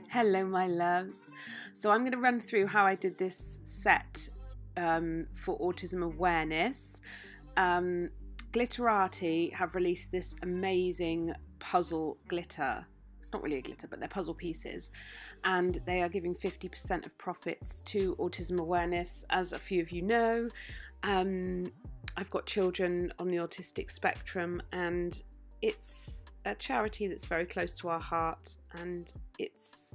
Hello my loves. So I'm going to run through how I did this set for autism awareness. Glitterati have released this amazing puzzle glitter. It's not really a glitter, but they're puzzle pieces, and they are giving 50% of profits to autism awareness. As a few of you know, I've got children on the autistic spectrum, and it's a charity that's very close to our heart, and it's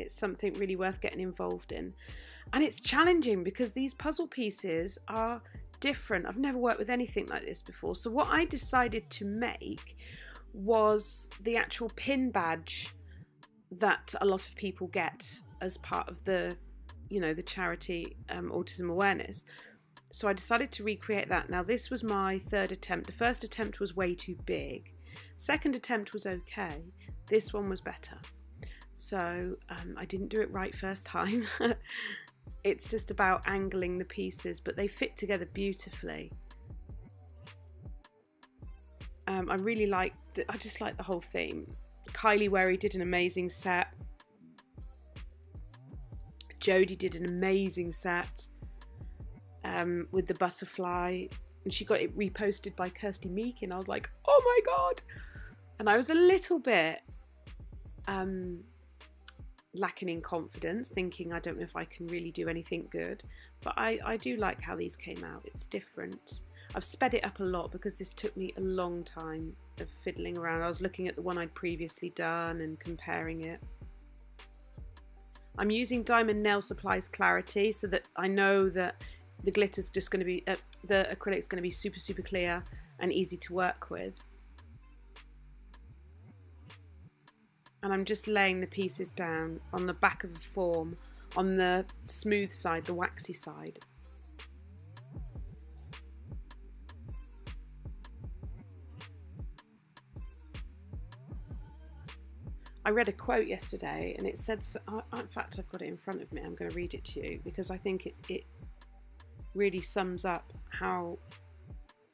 something really worth getting involved in. And it's challenging because these puzzle pieces are different. I've never worked with anything like this before. So what I decided to make was the actual pin badge that a lot of people get as part of the, the charity autism awareness. So I decided to recreate that. Now this was my third attempt. The first attempt was way too big. Second attempt was okay. This one was better. So I didn't do it right first time. It's just about angling the pieces, but they fit together beautifully. I really like, I just like the whole theme. Kylie Werry did an amazing set. Jodie did an amazing set with the butterfly, and she got it reposted by Kirsty Meek, and I was like, oh my god! And I was a little bit lacking in confidence, thinking I don't know if I can really do anything good, but I do like how these came out. It's different. I've sped it up a lot because this took me a long time of fiddling around. I was looking at the one I'd previously done and comparing it. I'm using Diamond Nail Supply's Clarity so that I know that the glitter's just going to be, the acrylic's going to be super, super clear and easy to work with. And I'm just laying the pieces down on the back of the form, on the smooth side, the waxy side. I read a quote yesterday, and it said, in fact I've got it in front of me, I'm going to read it to you because I think it really sums up how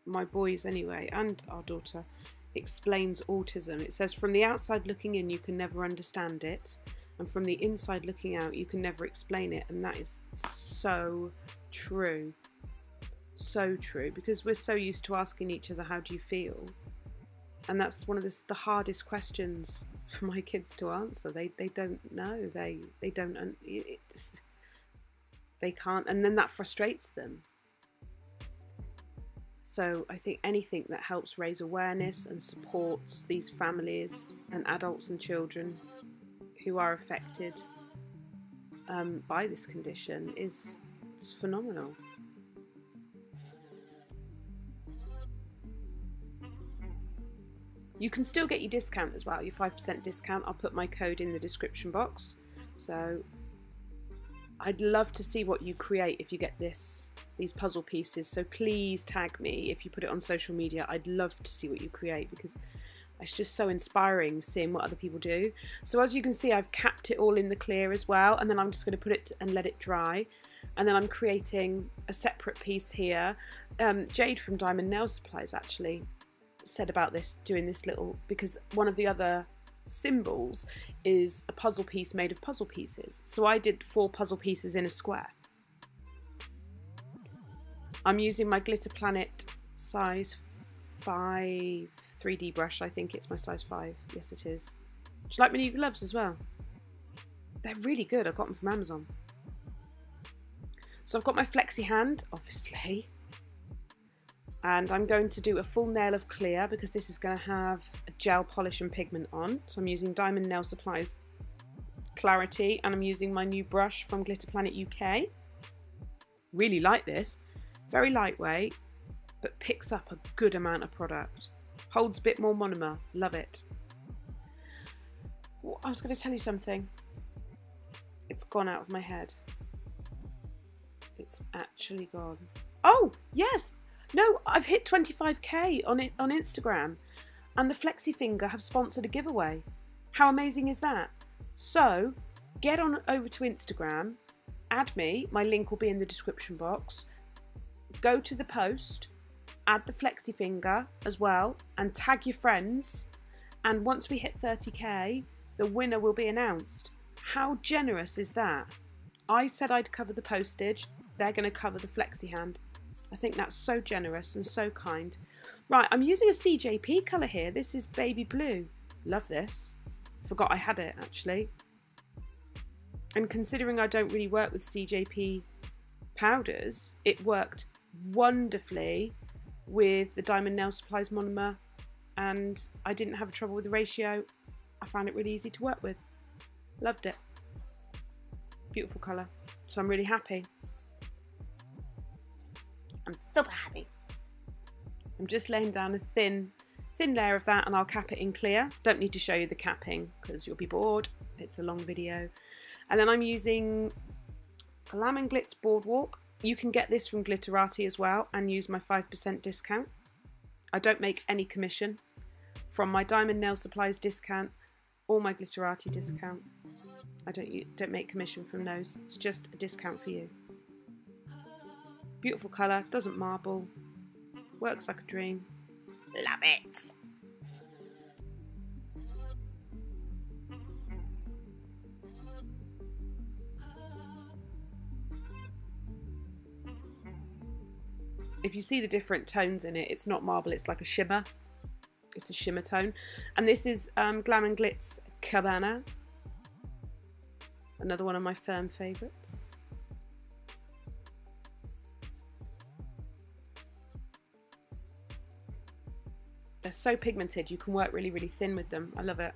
my boys anyway, and our daughter, explains autism. It says, from the outside looking in you can never understand it, and from the inside looking out you can never explain it. And that is so true. So true, because we're so used to asking each other, how do you feel? And that's one of the hardest questions for my kids to answer. They don't know. They can't, and then that frustrates them. So I think anything that helps raise awareness and supports these families and adults and children who are affected by this condition is phenomenal. You can still get your discount as well, your 5% discount. I'll put my code in the description box. So I'd love to see what you create if you get these puzzle pieces. So please tag me if you put it on social media. I'd love to see what you create because it's just so inspiring seeing what other people do. So as you can see, I've capped it all in the clear as well, and then I'm just going to put it and let it dry. And then I'm creating a separate piece here. Jade from Diamond Nail Supplies actually said about this, doing this little, because one of the other symbols is a puzzle piece made of puzzle pieces. So I did 4 puzzle pieces in a square. I'm using my Glitter Planet size 5 3D brush. I think it's my size 5. Yes, it is. Do you like my new gloves as well? They're really good. I got them from Amazon. So I've got my flexi hand, obviously. And I'm going to do a full nail of clear because this is going to have a gel polish and pigment on. So I'm using Diamond Nail Supply's Clarity, and I'm using my new brush from Glitter Planet UK. Really like this. Very lightweight, but picks up a good amount of product. Holds a bit more monomer. Love it. Well, I was going to tell you something. It's gone out of my head. It's actually gone. Oh, yes! No, I've hit 25k on Instagram, and the Flexi Finger have sponsored a giveaway. How amazing is that? So get on over to Instagram, add me, my link will be in the description box. go to the post, add the flexi finger as well, and tag your friends. And once we hit 30k, the winner will be announced. How generous is that? I said I'd cover the postage. They're going to cover the flexi hand. I think that's so generous and so kind. Right, I'm using a CJP colour here. This is baby blue. Love this. Forgot I had it actually. And considering I don't really work with CJP powders, it worked wonderfully with the Diamond Nail Supplies monomer, and I didn't have trouble with the ratio. I found it really easy to work with. Loved it. Beautiful colour. So I'm really happy. I'm super happy. I'm just laying down a thin layer of that, and I'll cap it in clear. Don't need to show you the capping because you'll be bored. It's a long video. And then I'm using Glam and Glitz Boardwalk. You can get this from Glitterati as well and use my 5% discount. I don't make any commission from my Diamond Nail Supplies discount or my Glitterati discount. I don't make commission from those. It's just a discount for you. Beautiful colour, doesn't marble, works like a dream. Love it. If you see the different tones in it, it's not marble, it's like a shimmer. It's a shimmer tone. And this is Glam and Glitz Cabanah. Another one of my firm favourites. They're so pigmented, you can work really, really thin with them. I love it.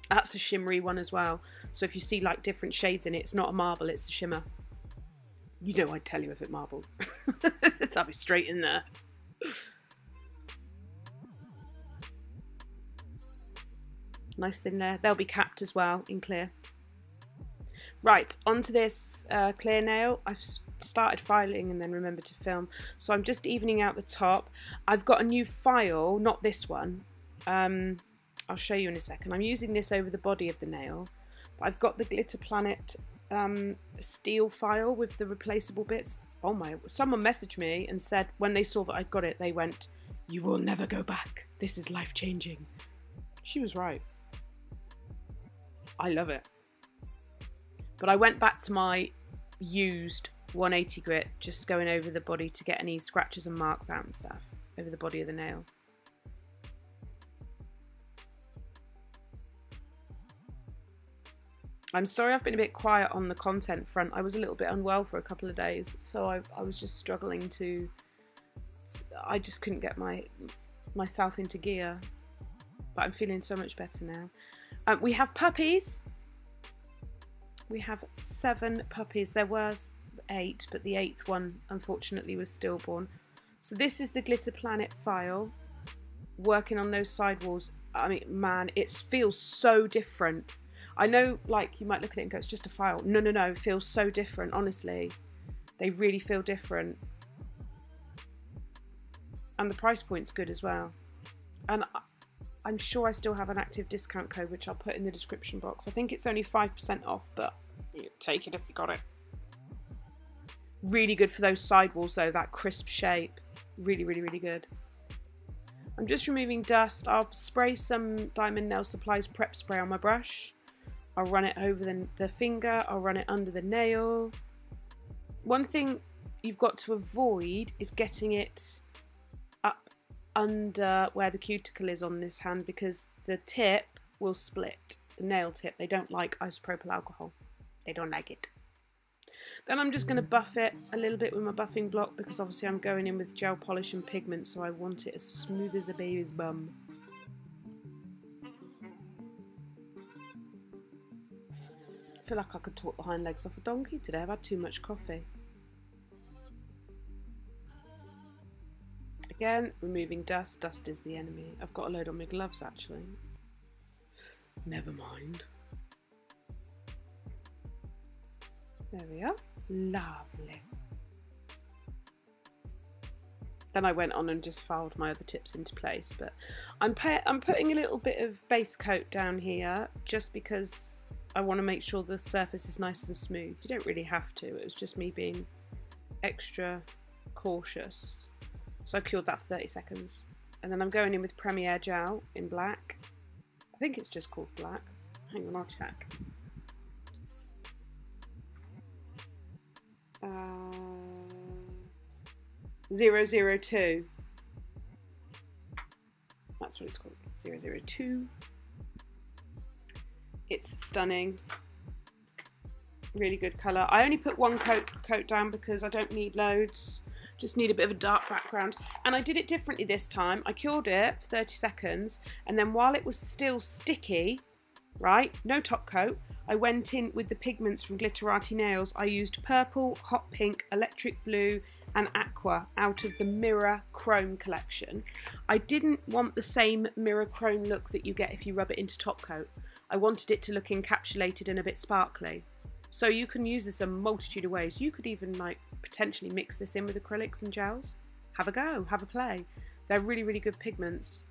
That's a shimmery one as well. So if you see like different shades in it, it's not a marble, it's a shimmer. You know I'd tell you if it marbled. That'll be straight in there. Nice thin layer. They'll be capped as well in clear. Right, onto this clear nail. I've started filing and then remembered to film. So I'm just evening out the top. I've got a new file, not this one. I'll show you in a second. I'm using this over the body of the nail. But I've got the Glitter Planet steel file with the replaceable bits. Oh my, someone messaged me and said when they saw that I'd got it, they went, "You will never go back. This is life-changing." She was right. I love it. But I went back to my used 180 grit, just going over the body to get any scratches and marks out and stuff over the body of the nail. I'm sorry I've been a bit quiet on the content front. I was a little bit unwell for a couple of days, so I was just struggling to... I just couldn't get myself into gear. But I'm feeling so much better now. We have puppies. We have 7 puppies. There was 8, but the 8th one unfortunately was stillborn. So this is the Glitter Planet file. Working on those sidewalls. I mean, man, it feels so different. I know, like, you might look at it and go, it's just a file. No, no, no, it feels so different, honestly. They really feel different. And the price point's good as well. And I'm sure I still have an active discount code, which I'll put in the description box. I think it's only 5% off, but you take it if you got it. Really good for those sidewalls, though, that crisp shape. Really, really, really good. I'm just removing dust. I'll spray some Diamond Nail Supplies prep spray on my brush. I'll run it over the finger, I'll run it under the nail. One thing you've got to avoid is getting it up under where the cuticle is on this hand, because the tip will split, the nail tip. They don't like isopropyl alcohol. They don't like it. Then I'm just going to buff it a little bit with my buffing block, because obviously I'm going in with gel polish and pigment, so I want it as smooth as a baby's bum. I feel like I could talk the hind legs off a donkey today. I've had too much coffee. Again, removing dust. Dust is the enemy. I've got a load on my gloves actually. Never mind. There we are. Lovely. Then I went on and just filed my other tips into place. But I'm putting a little bit of base coat down here just because I want to make sure the surface is nice and smooth. You don't really have to. It was just me being extra cautious. So I cured that for 30 seconds. And then I'm going in with Premier Gel in black. I think it's just called black. Hang on, I'll check. 002. That's what it's called. 002. It's stunning. Really good colour. I only put one coat down because I don't need loads. Just need a bit of a dark background. And I did it differently this time. I cured it for 30 seconds, and then while it was still sticky, right, no top coat, I went in with the pigments from Glitterati Nails. I used purple, hot pink, electric blue and aqua out of the Mirror Chrome collection. I didn't want the same Mirror Chrome look that you get if you rub it into top coat. I wanted it to look encapsulated and a bit sparkly. So you can use this a multitude of ways. You could even like potentially mix this in with acrylics and gels. Have a go, have a play. They're really, really good pigments.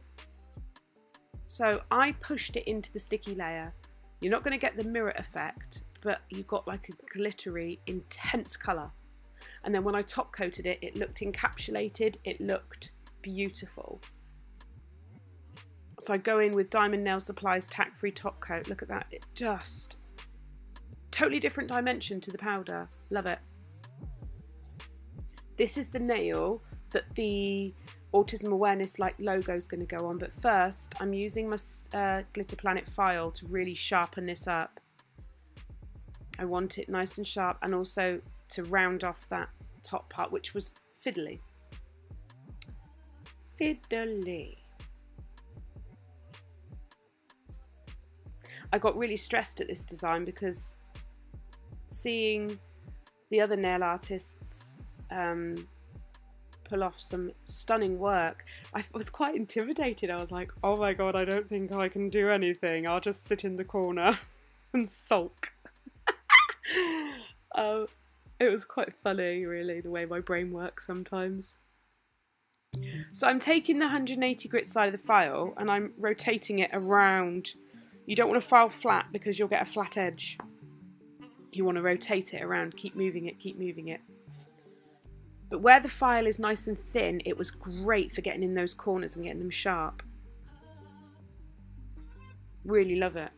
So I pushed it into the sticky layer. You're not going to get the mirror effect, but you've got like a glittery, intense colour. And then when I top coated it, it looked encapsulated. It looked beautiful. So I go in with Diamond Nail Supply's Tack Free Top Coat. Look at that. It just... totally different dimension to the powder. Love it. This is the nail that the Autism Awareness like logo is going to go on, but first I'm using my Glitter Planet file to really sharpen this up. I want it nice and sharp, and also to round off that top part, which was fiddly. Fiddly. I got really stressed at this design because seeing the other nail artists pull off some stunning work, I was quite intimidated. I was like, oh my god, I don't think I can do anything. I'll just sit in the corner and sulk. It was quite funny, really, the way my brain works sometimes. So I'm taking the 180 grit side of the file and I'm rotating it around. You don't want to file flat because you'll get a flat edge. You want to rotate it around, keep moving it, keep moving it. But where the file is nice and thin, it was great for getting in those corners and getting them sharp. Really love it.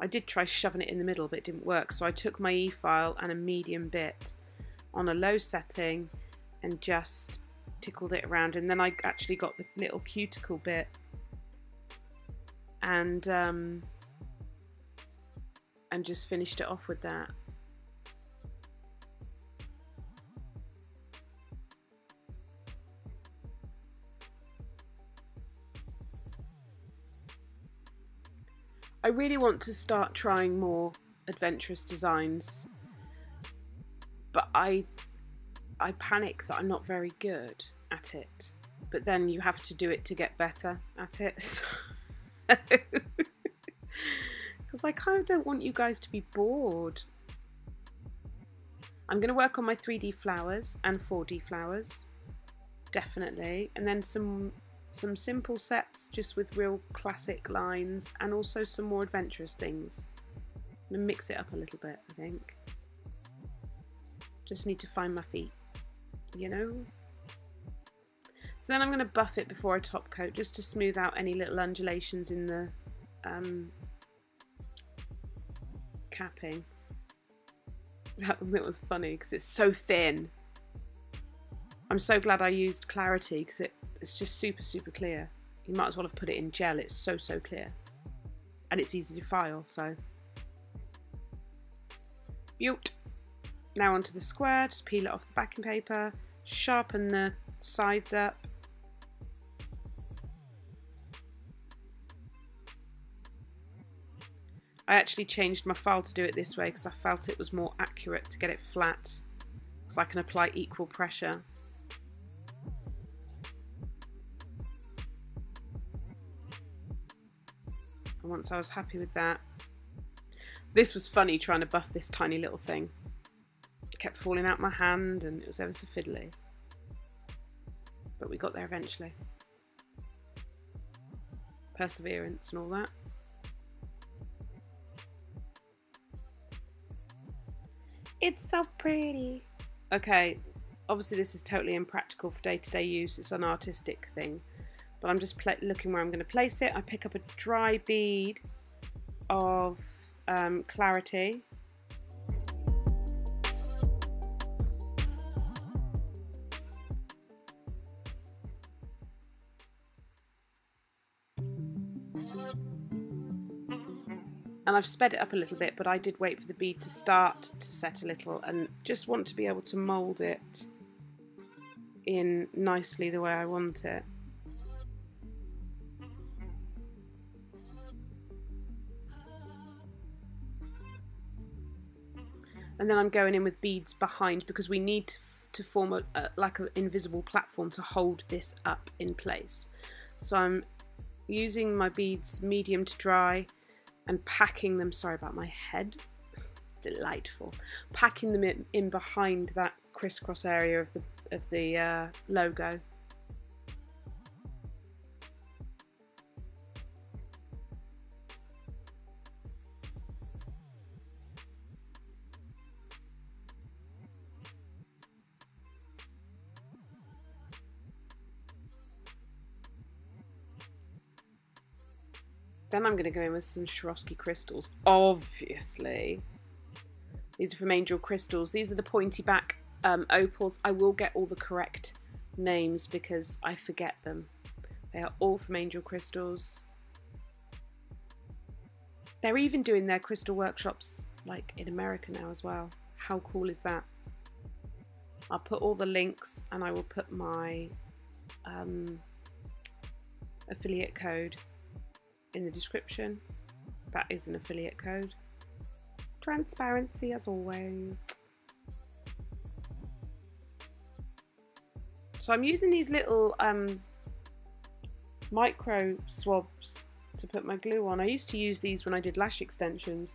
I did try shoving it in the middle, but it didn't work. So I took my E-file and a medium bit on a low setting and just tickled it around. And then I actually got the little cuticle bit and just finished it off with that. I really want to start trying more adventurous designs, but I panic that I'm not very good at it. But then you have to do it to get better at it. Because I kind of don't want you guys to be bored. I'm going to work on my 3D flowers and 4D flowers, definitely, and then some simple sets just with real classic lines, and also some more adventurous things. I'm going to mix it up a little bit, I think. Just need to find my feet, you know? So then I'm going to buff it before I top coat, just to smooth out any little undulations in the capping. That was funny because it's so thin. I'm so glad I used Clarity because it's just super clear. You might as well have put it in gel. It's so clear, and it's easy to file. So, beaut. Now onto the square. Just peel it off the backing paper. Sharpen the sides up. I actually changed my file to do it this way because I felt it was more accurate to get it flat, so I can apply equal pressure. And once I was happy with that, this was funny trying to buff this tiny little thing. It kept falling out my hand and it was ever so fiddly. But we got there eventually. Perseverance and all that. It's so pretty. Okay, Obviously this is totally impractical for day-to-day use, it's an artistic thing, but I'm just looking where I'm going to place it. I pick up a dry bead of clarity, and I've sped it up a little bit, but I did wait for the bead to start to set a little and just want to be able to mould it in nicely the way I want it. And then I'm going in with beads behind because we need to form like an invisible platform to hold this up in place. So I'm using my beads medium to dry and packing them, sorry about my head, delightful, packing them in behind that crisscross area of the logo. Then I'm going to go in with some Swarovski crystals, obviously. These are from Angel Crystals. These are the pointy back opals. I will get all the correct names because I forget them. They are all from Angel Crystals. They're even doing their crystal workshops like in America now as well. How cool is that? I'll put all the links and I will put my affiliate code in the description. That is an affiliate code. Transparency as always. So I'm using these little micro swabs to put my glue on. I used to use these when I did lash extensions.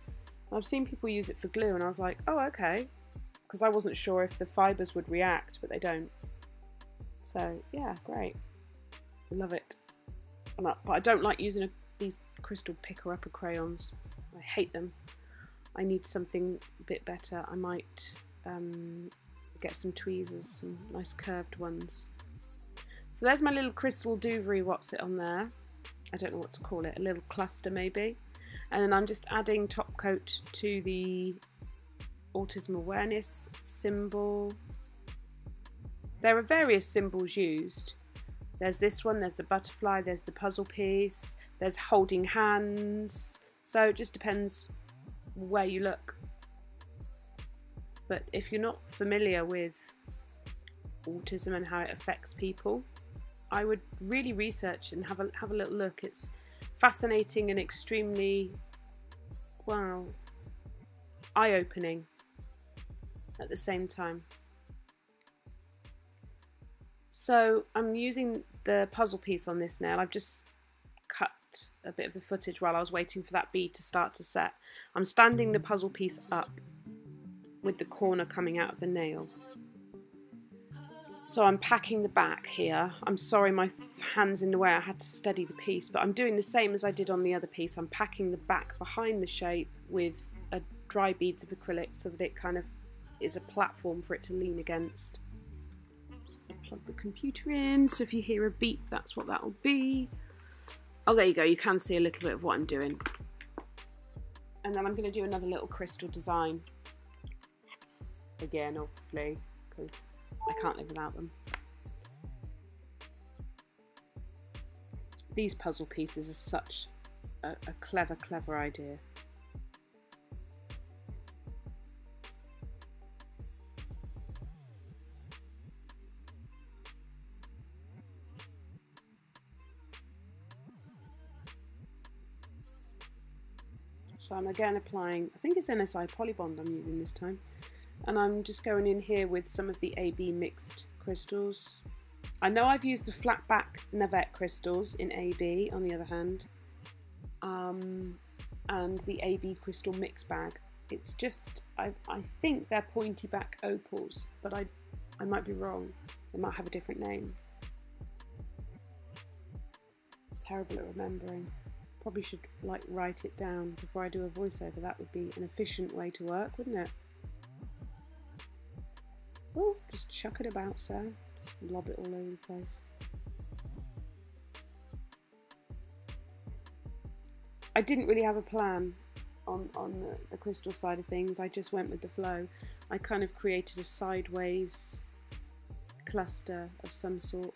I've seen people use it for glue and I was like, oh okay, because I wasn't sure if the fibres would react, but they don't. So yeah, great. Love it. But I don't like using these crystal picker-upper crayons. I hate them. I need something a bit better. I might get some tweezers, some nice curved ones. So there's my little crystal Douvry, what's it on there? I don't know what to call it, a little cluster maybe. And then I'm just adding top coat to the autism awareness symbol. There are various symbols used. There's this one, there's the butterfly, there's the puzzle piece, there's holding hands. So it just depends where you look. But if you're not familiar with autism and how it affects people, I would really research and have a little look. It's fascinating and extremely, well, eye-opening at the same time. So I'm using the puzzle piece on this nail. I've just cut a bit of the footage while I was waiting for that bead to start to set. I'm standing the puzzle piece up with the corner coming out of the nail. So I'm packing the back here. I'm sorry my hand's in the way, I had to steady the piece, but I'm doing the same as I did on the other piece. I'm packing the back behind the shape with dry beads of acrylic so that it kind of is a platform for it to lean against. Just gonna plug the computer in, so if you hear a beep, that's what that will be. Oh, there you go, you can see a little bit of what I'm doing. And then I'm going to do another little crystal design. Again, obviously, because I can't live without them. These puzzle pieces are such a clever idea. So I'm again applying, I think it's NSI Polybond I'm using this time. And I'm just going in here with some of the AB mixed crystals. I know I've used the flat back Navette crystals in AB on the other hand. And the AB crystal mix bag. It's just, I think they're pointy back opals, but I might be wrong. They might have a different name. Terrible at remembering. Probably should like write it down before I do a voiceover. That would be an efficient way to work, wouldn't it? Oh, just chuck it about, sir. Just lob it all over the place. I didn't really have a plan on the crystal side of things. I just went with the flow. I kind of created a sideways cluster of some sort.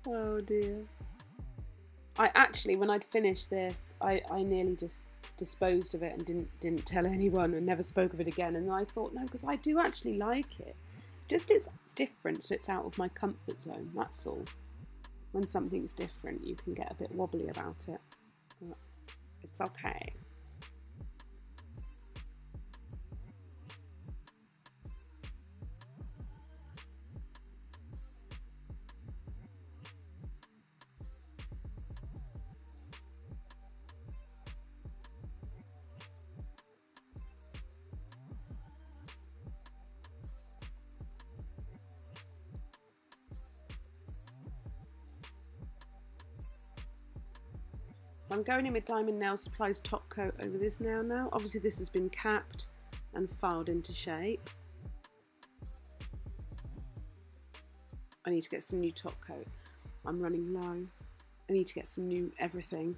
Oh dear. I actually, when I'd finished this, I nearly just disposed of it and didn't tell anyone and never spoke of it again. And I thought, no, because I do actually like it. It's just it's different, so it's out of my comfort zone, that's all. When something's different, you can get a bit wobbly about it. But it's okay. So I'm going in with Diamond Nail Supply's top coat over this now. Obviously this has been capped and filed into shape. I need to get some new top coat. I'm running low. I need to get some new everything.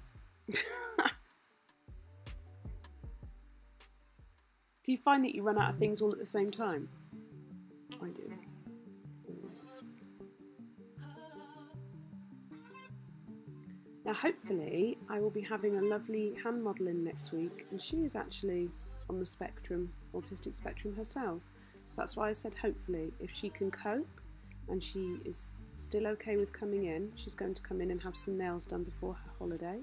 Do you find that you run out of things all at the same time? I do. Now hopefully I will be having a lovely hand model in next week, and she is actually on the spectrum, autistic spectrum herself. So that's why I said hopefully, if she can cope and she is still okay with coming in, she's going to come in and have some nails done before her holiday.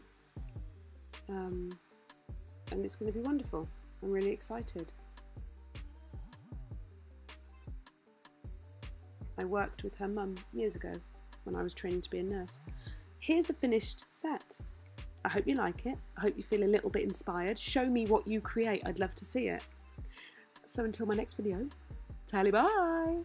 And it's going to be wonderful. I'm really excited. I worked with her mum years ago when I was training to be a nurse. Here's the finished set. I hope you like it. I hope you feel a little bit inspired. Show me what you create. I'd love to see it. So until my next video, tally bye.